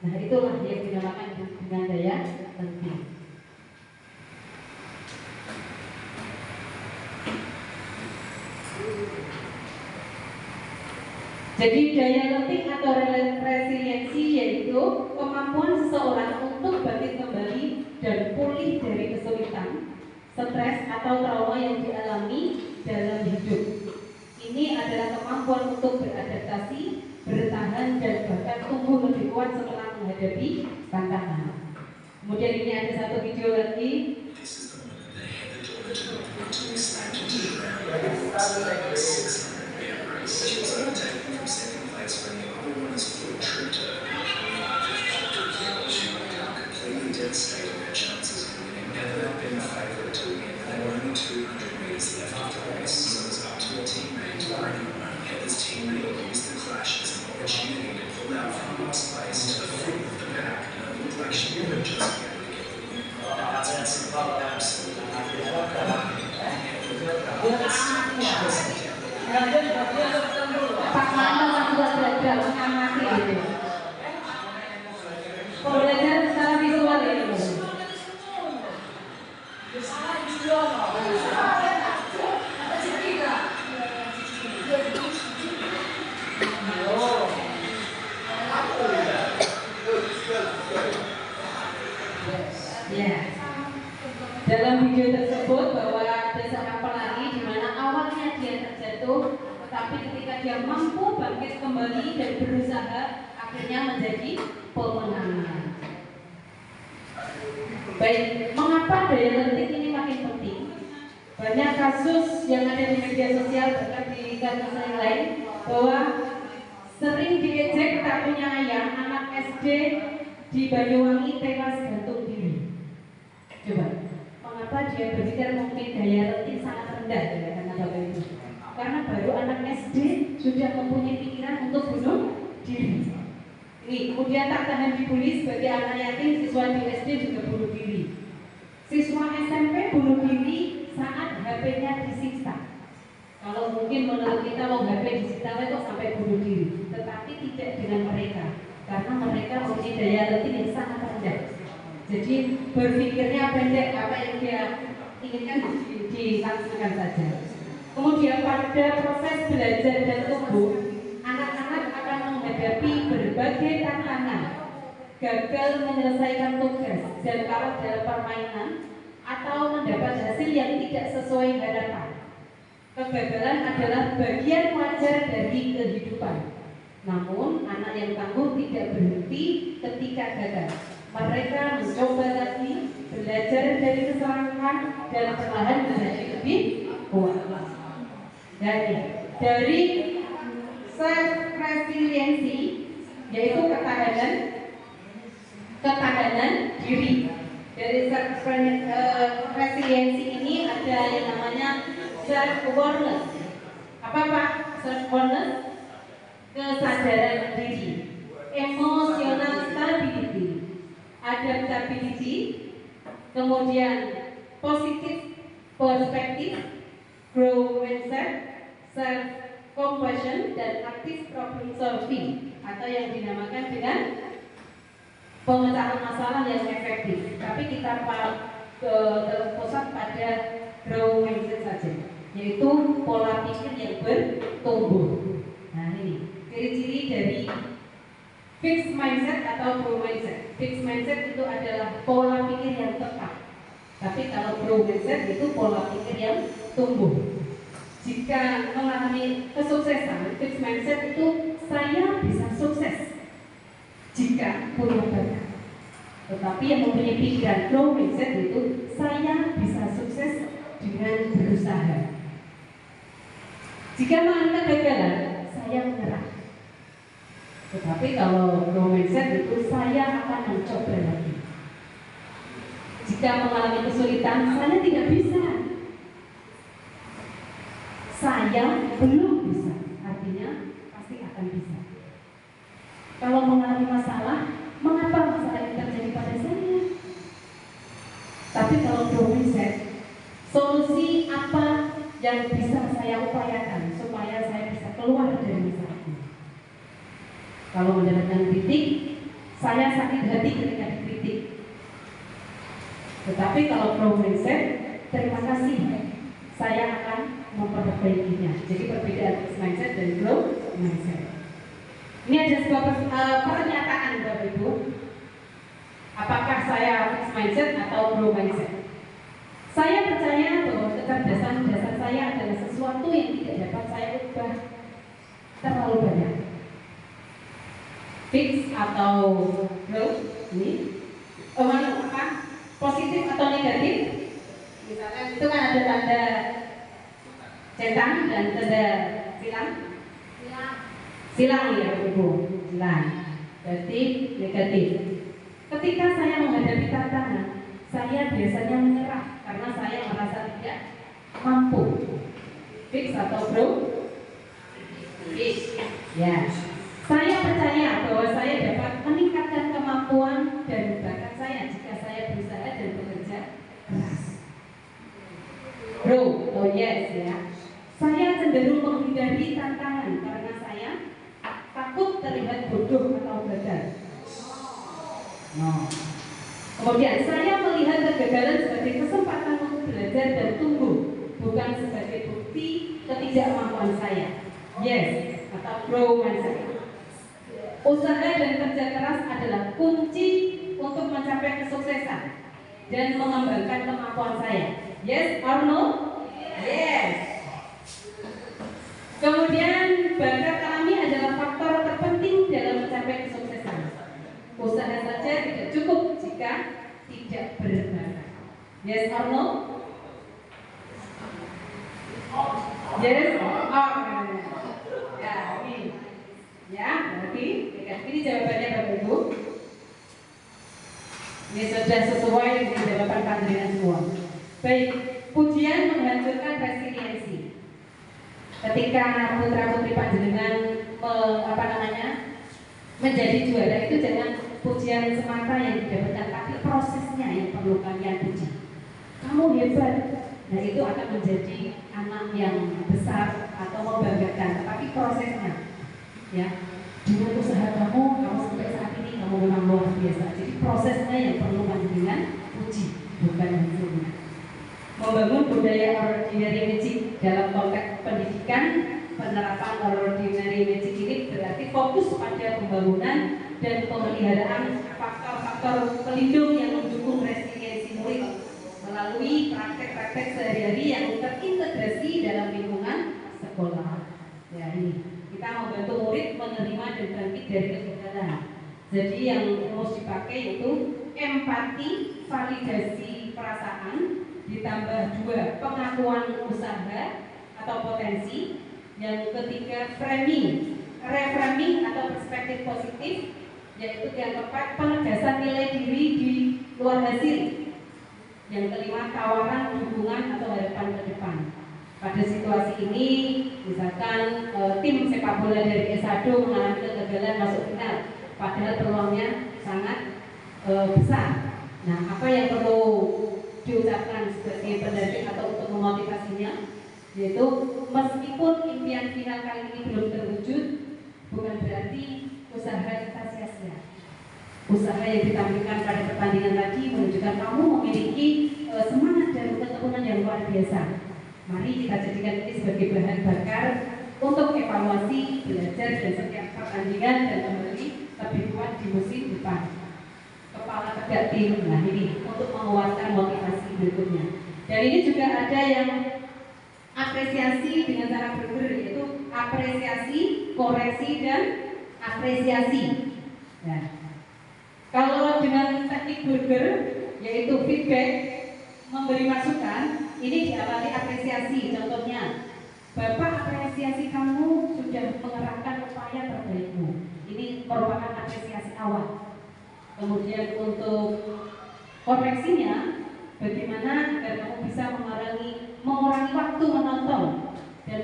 Nah, itulah yang dinamakan dengan daya lenting. Jadi daya lenting atau resiliensi yaitu kemampuan seseorang untuk bangkit kembali dan pulih dari kesulitan, stres atau trauma yang dialami dalam hidup. Ini adalah kemampuan untuk beradaptasi, bertahan dan bahkan tumbuh lebih kuat setelah menghadapi tantangan. Kemudian ini ada satu video lagi. Pak Mano juga belajar mengamati itu. Belajar secara visual itu. Ya. Dalam video tersebut bahwa ada seorang pelari di mana awalnya dia terjatuh, tetapi ketika dia mampu bangkit kembali dan berusaha, akhirnya menjadi pemenangan. Baik, mengapa daya lentik ini makin penting? Banyak kasus yang ada di media sosial, bahkan di kasus yang lain, bahwa sering diejek tak punya ayah, anak SD di Banyuwangi tewas gantung diri. Coba, mengapa dia berpikir mungkin daya lentik sangat rendah ya, karena Bapak Ibu? Karena baru anak SD sudah mempunyai pikiran untuk bunuh diri. Ini kemudian tak tahan dibully sebagai anak yatim, siswa di SD juga bunuh diri. Siswa SMP bunuh diri saat HP-nya disiksa. Kalau mungkin menurut kita mau HP disita kok sampai bunuh diri, tetapi tidak dengan mereka, karena mereka mempunyai daya lentik yang sangat rendah. Jadi berpikirnya pendek, apa yang dia inginkan dilaksanakan saja. Kemudian pada proses belajar dan tumbuh, anak-anak akan menghadapi berbagai tantangan, gagal menyelesaikan tugas dan kalah dalam permainan atau mendapat hasil yang tidak sesuai harapan. Kegagalan adalah bagian wajar dari kehidupan. Namun anak yang tangguh tidak berhenti ketika gagal. Mereka mencoba lagi, belajar dari kesalahan dan perlahan menjadi lebih kuat. Dari self resiliency, yaitu ketahanan diri. Dari self resiliency ini ada yang namanya self awareness. Apa Pak? Self awareness, kesadaran diri, emotional stability, adaptability, kemudian positive perspective, growth mindset, self compassion, dan active problem solving, atau yang dinamakan dengan pemecahan masalah yang efektif. Tapi kita terpusat pada growth mindset saja, yaitu pola pikir yang bertumbuh. Nah ini ciri-ciri dari fixed mindset atau growth mindset. Fixed mindset itu adalah pola pikir yang tetap, tapi kalau growth mindset itu pola pikir yang tumbuh. Jika mengalami kesuksesan, fixed mindset itu saya bisa sukses jika punya bakat. Tetapi yang mempunyai pikiran growth mindset itu saya bisa sukses dengan berusaha. Jika mengalami kegagalan, saya menyerah. Tetapi kalau growth mindset itu saya akan mencoba lagi. Jika mengalami kesulitan, saya tidak bisa. Saya belum bisa, artinya pasti akan bisa. Kalau mengalami masalah, mengapa masalah ini terjadi pada saya? Tapi kalau growth mindset, solusi apa yang bisa saya upayakan supaya saya bisa keluar dari masalah ini? Kalau mendapatkan kritik, saya sakit hati ketika dikritik. Tetapi kalau growth mindset, terima kasih, saya akan memperbaikinya. Jadi perbedaan fixed mindset dan growth mindset. Ini ada sebuah pernyataan Bapak Ibu. Apakah saya fixed mindset atau growth mindset? Saya percaya bahwa kecerdasan dasar saya adalah sesuatu yang tidak dapat saya ubah terlalu banyak. Fix atau growth ini apa? Positif atau negatif? Misalnya itu kan ada tanda centang dan tanda silang ya Ibu, silang. Berarti negatif. Ketika saya menghadapi tantangan, saya biasanya menyerah karena saya merasa tidak mampu. Fix atau growth? Fix. Ya. Saya percaya bahwa saya dapat meningkatkan kemampuan dan bakat saya jika saya berusaha dan bekerja keras. Grow, oh yes ya. Saya cenderung menghindari tantangan karena saya takut terlihat bodoh atau gagal. No. Kemudian saya melihat kegagalan sebagai kesempatan untuk belajar dan tumbuh, bukan sebagai bukti ketidakmampuan saya. Yes, atau grow mindset. Usaha dan kerja keras adalah kunci untuk mencapai kesuksesan dan mengembangkan kemampuan saya. Yes or no? Yes. Kemudian bakat alami adalah faktor terpenting dalam mencapai kesuksesan. Usaha saja tidak cukup jika tidak berbakat. Yes or no? Yes or no? Ya, ini. Ya, berarti ini jawabannya Bapak Ibu. Ini sudah sesuai dengan jawaban panjenengan semua. Baik, pujian menghancurkan resiliensi. Ketika putra-putri panjenengan menjadi juara itu jangan pujian semata yang didapatkan, tapi prosesnya yang perlu kalian puji. Kamu hebat, nah itu akan menjadi anak yang besar atau membanggakan, tapi prosesnya, ya, dengan usaha kamu sampai saat ini kamu memang luar biasa. Jadi prosesnya yang perlu panjenengan puji, bukan hasilnya. Membangun budaya ordinary magic dalam konteks pendidikan, penerapan ordinary magic ini berarti fokus pada pembangunan dan pemeliharaan faktor-faktor pelindung yang mendukung resiliensi murid melalui praktek-praktek sehari-hari yang terintegrasi dalam lingkungan sekolah. Ya, ini kita membantu murid menerima dan bangkit dari kegagalan. Jadi yang harus dipakai itu empati, validasi perasaan, ditambah 2 pengakuan usaha atau potensi, yang ketiga reframing atau perspektif positif, yaitu yang keempat penegasan nilai diri di luar hasil, yang kelima tawaran dukungan atau harapan ke depan. Pada situasi ini, misalkan tim sepak bola dari S1 mengalami kegagalan masuk final, padahal peluangnya sangat besar. Nah, apa yang perlu diucapkan sebagai pendamping atau untuk memotivasinya, yaitu meskipun impian final kali ini belum terwujud, bukan berarti usaha kita sia-sia. Usaha yang ditampilkan pada pertandingan tadi menunjukkan kamu memiliki semangat dan ketekunan yang luar biasa. Mari kita jadikan ini sebagai bahan bakar untuk evaluasi, belajar dan setiap pertandingan dan kembali lebih kuat di musim depan. Kepala tegak tim, nah ini untuk menguatkan motivasi berikutnya. Dan ini juga ada yang apresiasi dengan cara bergerak, yaitu apresiasi, koreksi dan apresiasi. Nah, kalau dengan teknik burger, yaitu feedback, memberi masukan, ini diawali apresiasi. Contohnya, Bapak apresiasi kamu sudah mengerahkan upaya terbaikmu. Ini merupakan apresiasi awal. Kemudian untuk koreksinya, bagaimana agar kamu bisa mengurangi waktu menonton dan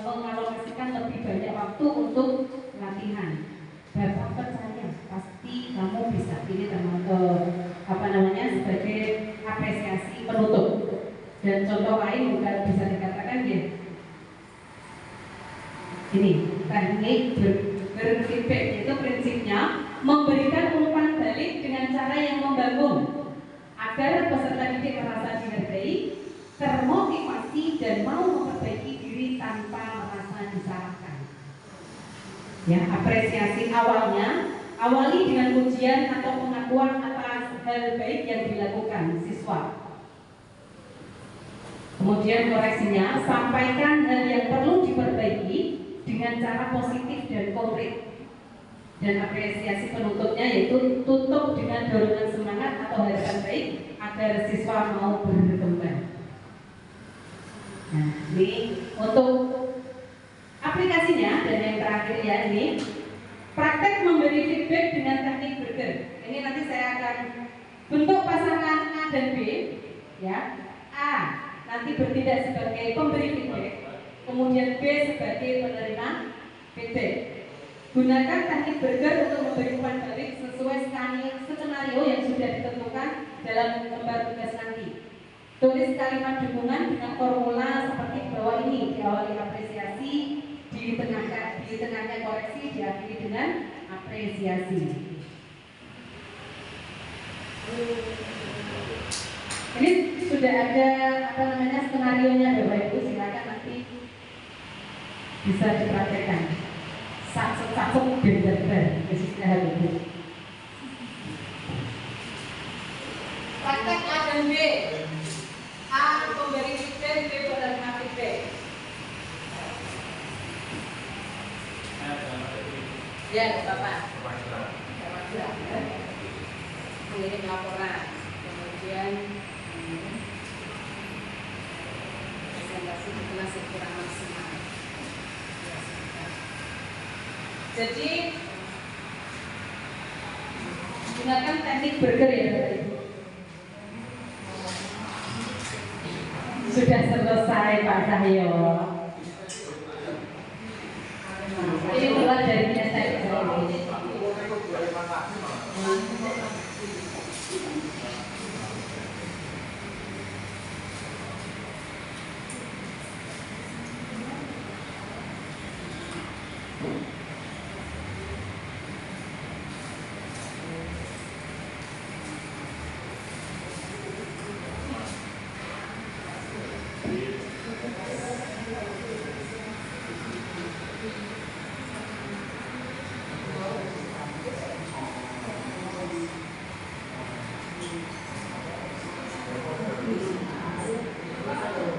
mengalokasikan lebih banyak waktu untuk latihan. Bapak percaya pasti kamu bisa. Ini termasuk sebagai apresiasi penutup. Dan contoh lain juga bisa dikatakan ya, ini teknik berfeedback, itu prinsipnya memberikan umpan balik dengan cara yang membangun agar peserta didik merasa dihargai, termotivasi dan mau memperbaiki diri tanpa merasa disalahkan. Ya, apresiasi awali dengan pujian atau pengakuan atas hal baik yang dilakukan siswa. Kemudian koreksinya, sampaikan hal yang perlu diperbaiki dengan cara positif dan konkret. Dan apresiasi penutupnya yaitu tutup dengan dorongan semangat atau harapan baik agar siswa mau berkembang. Nah, ini untuk aplikasinya. Dan yang terakhir ya, ini praktek memberi feedback dengan teknik burger. Ini nanti saya akan bentuk pasangan A dan B, ya. A nanti bertindak sebagai pemberi feedback, kemudian B sebagai penerima feedback. Gunakan teknik burger untuk memberi umpan balik sesuai skenario yang sudah ditentukan dalam lembar tugas nanti. Tulis kalimat dukungan dengan formula seperti bawah ini: diawali apresiasi, di tengahnya koreksi, diakhiri dengan apresiasi. Ini sudah ada skenario-nya Bapak Ibu, silakan nanti bisa dipraktekkan. Satu benar-benar khususnya hari ini. Praktek A dan B. A pemberi feedback, B penerima feedback. Ya, Bapak. mengirim laporan, kemudian presentasi berkelas yang kurang maksimal. Jadi gunakan teknik burger ya Bapak Ibu. Sudah selesai Pak Cahyo. Ini keluar dari saya.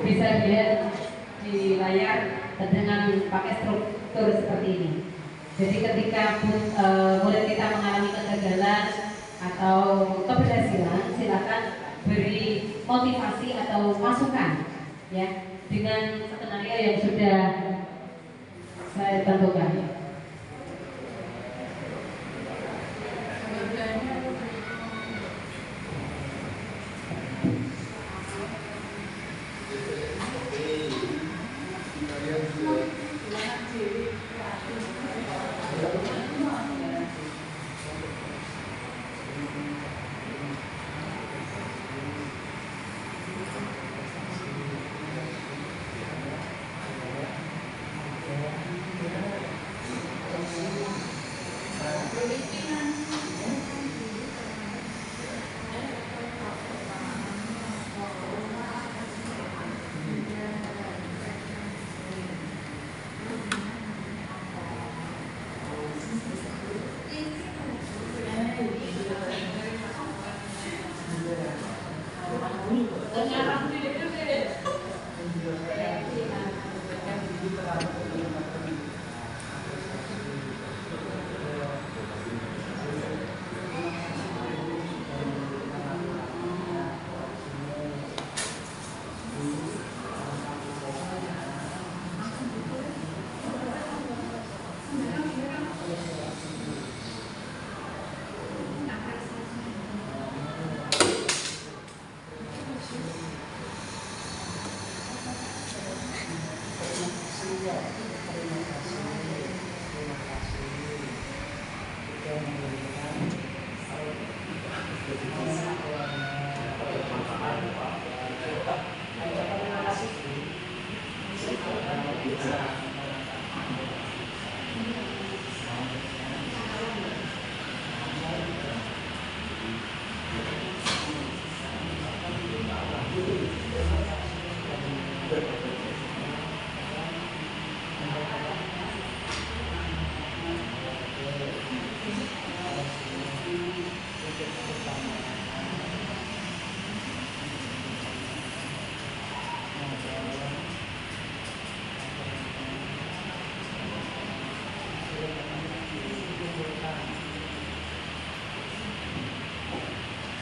Bisa dilihat di layar dengan pakai struktur seperti ini. Jadi ketika murid kita mengalami kegagalan atau keberhasilan, silakan beri motivasi atau masukan ya dengan skenario yang sudah saya tentukan.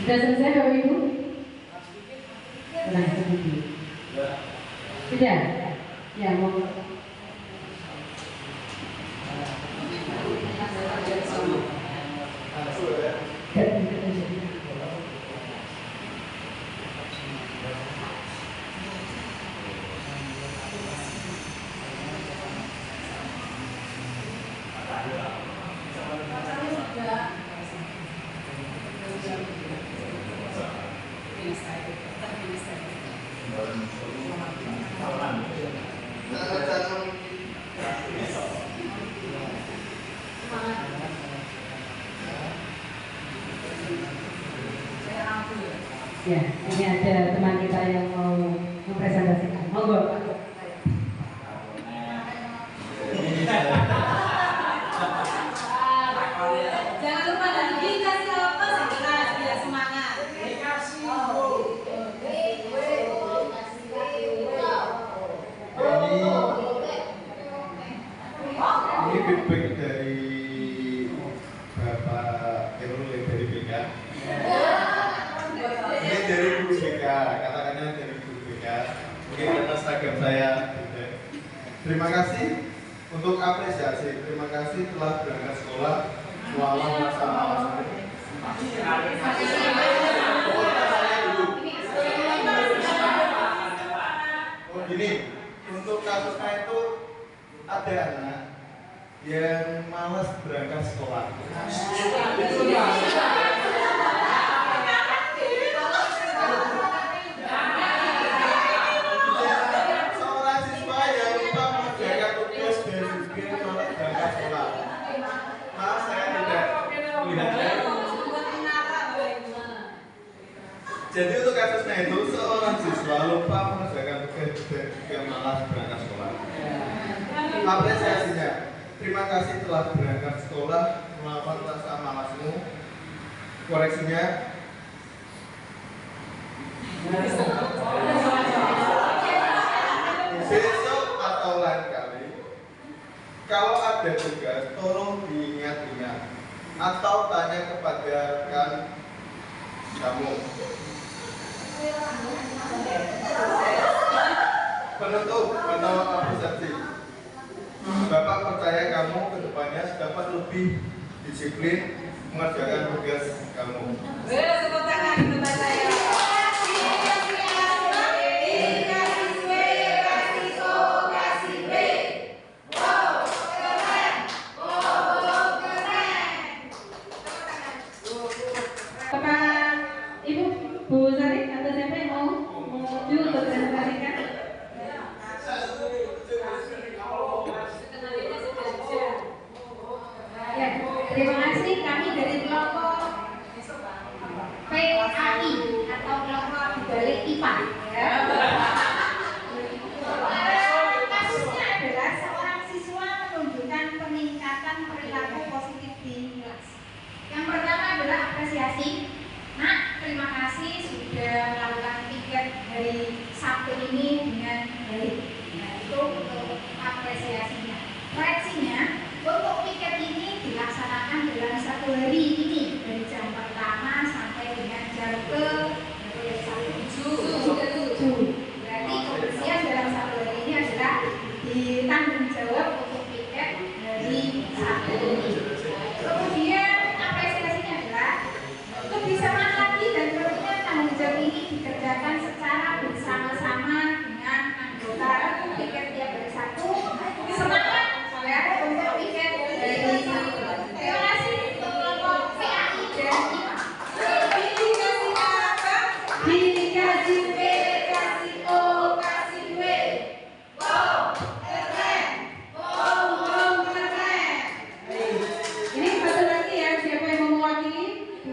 Sudah selesai Bapak Ibu? Nah, sudah? Ya, mau. Ya, ini ada teman kita yang mau mempresentasikan. Monggo. Jangan lupa dan dikasih apa sejelas biar semangat. Ini feedback dari Bapak Erul dari BK. ya. Mungkin karena seragam saya beda. Terima kasih untuk apresiasi. Terima kasih telah berangkat sekolah melawan rasa malas. Oh gini, untuk kasusnya itu ada anak yang malas berangkat sekolah. Seorang siswa yang lupa mengerjakan tugas dan juga malas berangkat sekolah. Maaf, saya tidak melihat. Jadi untuk kasusnya itu seorang siswa lupa mengerjakan tugas dan juga malas berangkat sekolah. Apresiasinya, terima kasih telah berangkat sekolah melawan rasa malasmu. Koreksinya, besok atau lain kali kalau ada tugas tolong diingat-ingat atau tanya kepada rekan kamu. Penutup atau apresiasi, Bapak percaya kamu ke depannya dapat lebih disiplin mengerjakan tugas kamu. Tepuk tangan untuk saya. Terima kasih, kami dari kelompok PAI atau kelompok di balik IPA. Ya. Kasusnya adalah seorang siswa menunjukkan peningkatan perilaku positif di kelas. Yang pertama adalah apresiasi. Nak, terima kasih sudah melakukan piket dari Sabtu ini dengan baik. Nah, itu untuk apresiasinya. Koreksinya, untuk piket ini dilaksanakan dalam 1 hari ini dari jam pertama sampai dengan jam ke-7. Berarti kebersihan dalam 1 hari ini adalah ditanggung jawab untuk piket dari Sabtu ini. Kemudian apresiasinya adalah kebersamaan lagi dan tentunya tanggung jawab ini dikerjakan secara bersama-sama dengan anggota piket tiap hari Sabtu. Semangat ya untuk piket dari Sabtu. Terima kasih untuk kelompok PAI dan IPA. Dikasih apa? Dikasih B, kasih O, kasih W. Wow, keren. Wow, keren. Ini satu lagi ya, siapa yang mau mewakili?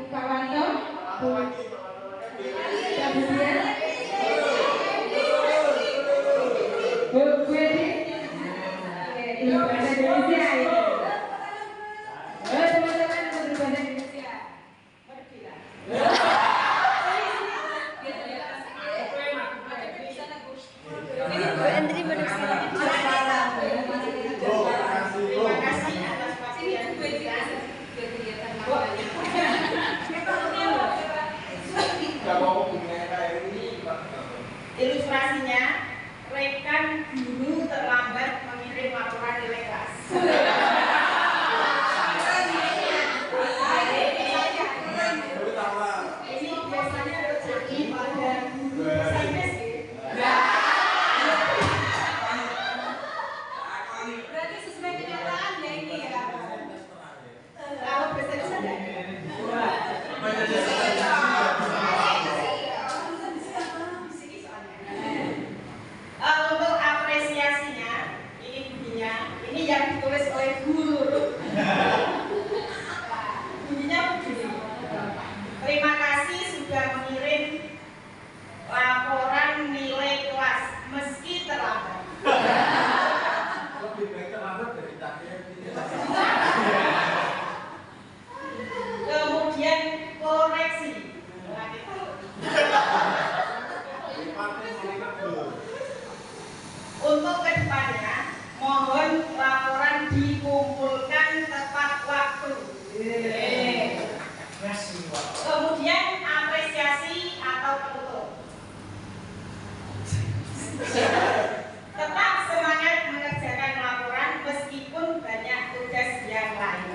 Pak Wanto, Bu Budia, Bu Edi. Ini bahasa Indonesia ya. Teman-teman untuk berbahasa Indonesia. Terima kasih atas ilustrasinya, rekan guru terlambat mengirim laporan nilai kelas. Ini biasanya terjadi pada bahasa Inggris. Berarti sesuai kenyataan ya ini ya. Kalau bahasa Inggris ada. Untuk apresiasinya, ini bunyinya, ini yang ditulis oleh guru. Bunyinya begini. Terima kasih sudah mengirim laporan nilai kelas meski terlambat. Lebih baik terlambat dari takdir. Kemudian koreksi. Untuk kedepannya, mohon laporan dikumpulkan tepat waktu. Kemudian apresiasi atau penutup. Tetap semangat mengerjakan laporan meskipun banyak tugas yang lain.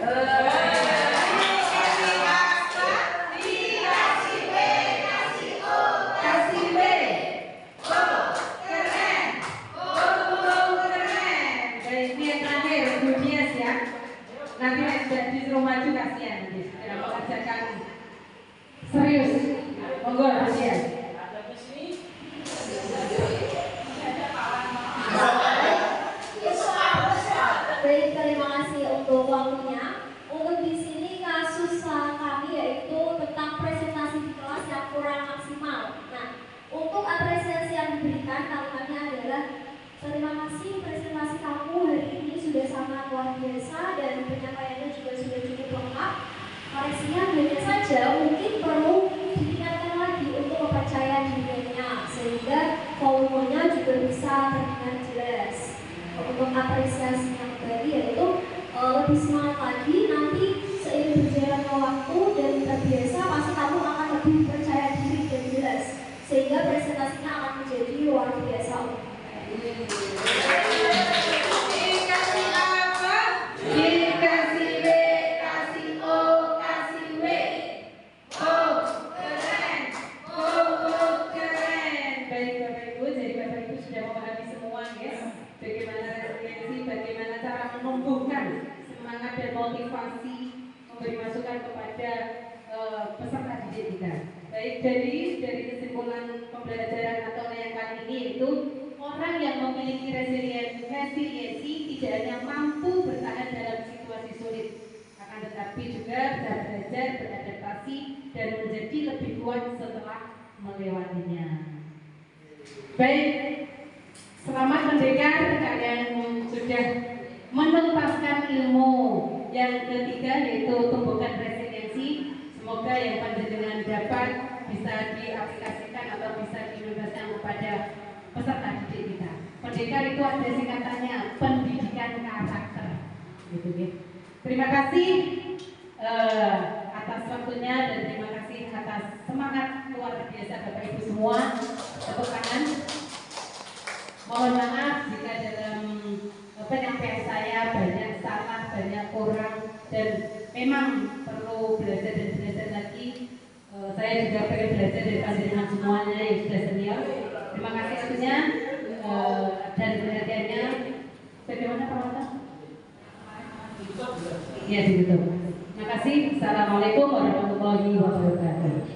Nanti sudah disuruh maju kasihan, tidak mengerjakan serius. Monggo kasihan. Baik, terima kasih untuk waktunya. Untuk di sini kasus kami yaitu tentang presentasi di kelas yang kurang maksimal. Nah, untuk apresiasi yang diberikan kalimatnya adalah terima kasih presentasi kamu hari ini sudah sangat luar biasa dan penyampaiannya juga sudah cukup lengkap. Koreksinya hanya saja mungkin perlu ditingkatkan lagi untuk kepercayaan dirinya sehingga volumenya juga bisa terdengar jelas. Untuk apresiasi yang kembali yaitu lebih semangat lagi, nanti seiring berjalannya waktu dan terbiasa pasti kamu akan lebih percaya diri dan jelas sehingga presentasinya akan menjadi luar biasa. Dikasih apa? Dikasih B, kasih O, kasih W. Oh, keren. Oh, keren. Baik Bapak Ibu, jadi Bapak Ibu sudah memahami semua ya. Bagaimana resiliensi, bagaimana cara menumbuhkan semangat dan motivasi, memberi masukan kepada peserta didik kita. Baik, dari kesimpulan pembelajaran atau yang kali ini itu orang yang memiliki resiliensi tidak hanya mampu bertahan dalam situasi sulit, akan tetapi juga bisa belajar, beradaptasi, dan menjadi lebih kuat setelah melewatinya. Baik, selamat merdeka, kalian sudah menuntaskan ilmu yang ketiga yaitu tumbuhkan resiliensi. Semoga yang panjenengan dapat bisa diaplikasikan atau bisa diimplementasikan kepada peserta didik kita. Pendidikan itu ada singkatannya, pendidikan karakter. Gitu, gitu. Terima kasih atas waktunya dan terima kasih atas semangat luar biasa Bapak Ibu semua. Tepuk tangan. Mohon maaf jika dalam penyampaian saya banyak salah, banyak kurang dan memang perlu belajar dan belajar lagi. Saya juga pengen belajar dari panjenengan semuanya yang sudah senior. Terima kasih waktunya dan perhatiannya. Bagaimana Pak Wata? Ya, ditutup. Terima kasih. Assalamualaikum warahmatullahi wabarakatuh.